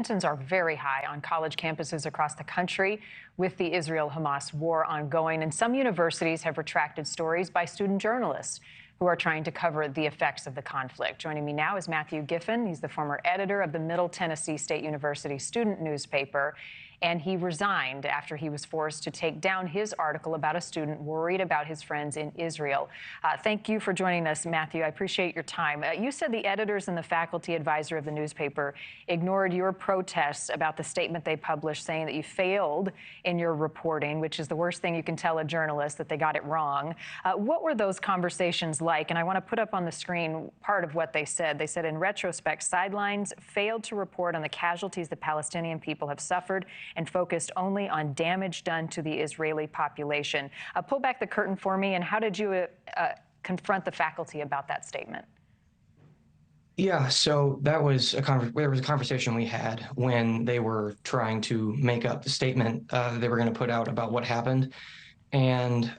Tensions are very high on college campuses across the country with the Israel-Hamas war ongoing, and some universities have retracted stories by student journalists who are trying to cover the effects of the conflict. Joining me now is Marni Hughes. He's the former editor of the Middle Tennessee State University student newspaper, and he resigned after he was forced to take down his article about a student worried about his friends in Israel. Thank you for joining us, Marni. I appreciate your time. You said the editors and the faculty advisor of the newspaper ignored your protests about the statement they published saying that you failed in your reporting, which is the worst thing you can tell a journalist, that they got it wrong. What were those conversations like? And I want to put up on the screen part of what they said. They said, in retrospect, Sidelines failed to report on the casualties the Palestinian people have suffered and focused only on damage done to the Israeli population. Pull back the curtain for me, and how did you confront the faculty about that statement? Yeah, so that was a conversation we had when they were trying to make up the statement they were going to put out about what happened. And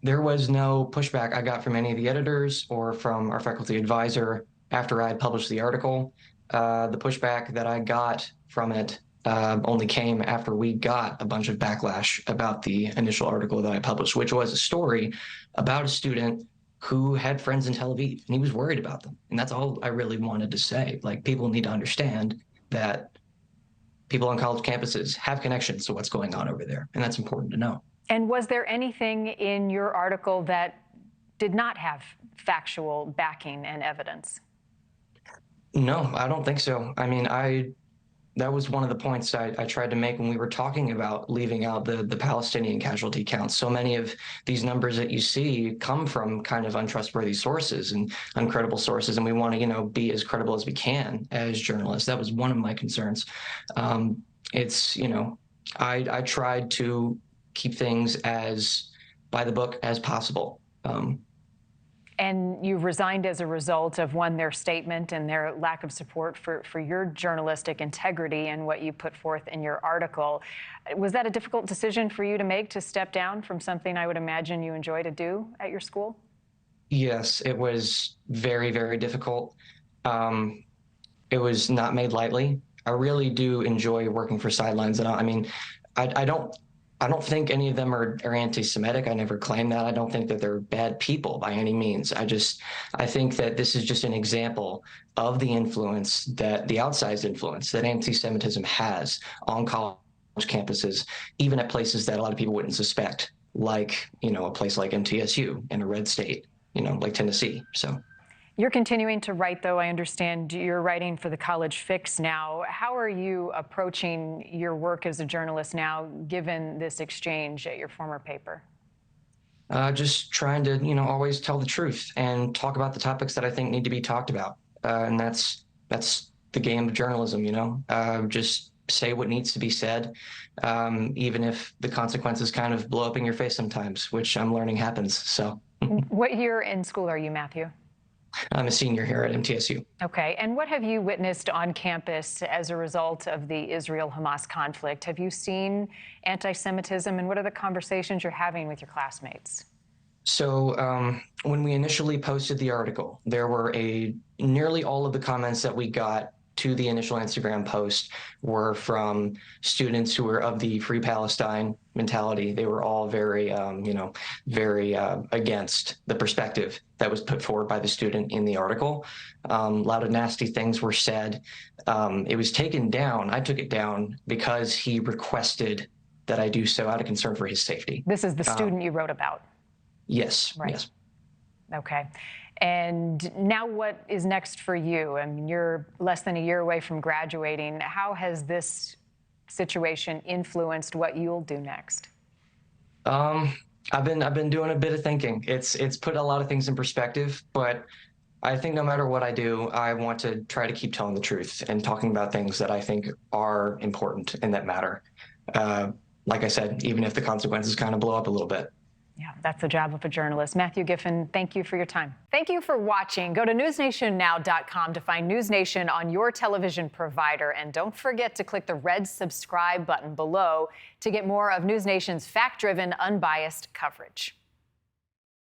there was no pushback I got from any of the editors or from our faculty advisor after I had published the article. The pushback that I got from it only came after we got a bunch of backlash about the initial article that I published, which was a story about a student who had friends in Tel Aviv, and he was worried about them. And that's all I really wanted to say. Like, people need to understand that people on college campuses have connections to what's going on over there, and that's important to know. And was there anything in your article that did not have factual backing and evidence? No, I don't think so. I mean, that was one of the points I tried to make when we were talking about leaving out the Palestinian casualty counts. So many of these numbers that you see come from kind of untrustworthy sources and uncredible sources, and we want to, be as credible as we can as journalists. That was one of my concerns. I tried to keep things as by the book as possible. And you resigned as a result of, one, their statement and their lack of support for your journalistic integrity and what you put forth in your article. Was that a difficult decision for you to make, to step down from something I would imagine you enjoy to do at your school? Yes, it was very, very difficult. It was not made lightly. I really do enjoy working for Sidelines. And I don't think any of them are anti-Semitic. I never claimed that. I don't think that they're bad people by any means. I think that this is just an example of the influence, that the outsized influence that anti-Semitism has on college campuses, even at places that a lot of people wouldn't suspect, like, a place like MTSU in a red state, like Tennessee. So. You're continuing to write, though. I understand you're writing for the College Fix now. How are you approaching your work as a journalist now, given this exchange at your former paper? Just trying to, always tell the truth and talk about the topics that I think need to be talked about. And that's the game of journalism, just say what needs to be said, even if the consequences kind of blow up in your face sometimes, which I'm learning happens. So. What year in school are you, Matthew? I'm a senior here at MTSU. Okay. And what have you witnessed on campus as a result of the Israel-Hamas conflict? Have you seen anti-Semitism, and what are the conversations you're having with your classmates? So when we initially posted the article, there were nearly all of the comments that we got to the initial Instagram post were from students who were of the Free Palestine mentality. They were all very, very against the perspective that was put forward by the student in the article. A lot of nasty things were said. It was taken down. I took it down because he requested that I do so out of concern for his safety. This is the student you wrote about? Yes. Right. Yes. Okay. And now what is next for you? I mean, you're less than a year away from graduating. How has this situation influenced what you'll do next? I've been doing a bit of thinking. It's put a lot of things in perspective, but I think no matter what I do, I want to try to keep telling the truth and talking about things that I think are important and that matter. Like I said, even if the consequences kind of blow up a little bit. Yeah, that's the job of a journalist. Marni Griffin, thank you for your time. Thank you for watching. Go to newsnationnow.com to find NewsNation on your television provider. And don't forget to click the red subscribe button below to get more of NewsNation's fact-driven, unbiased coverage.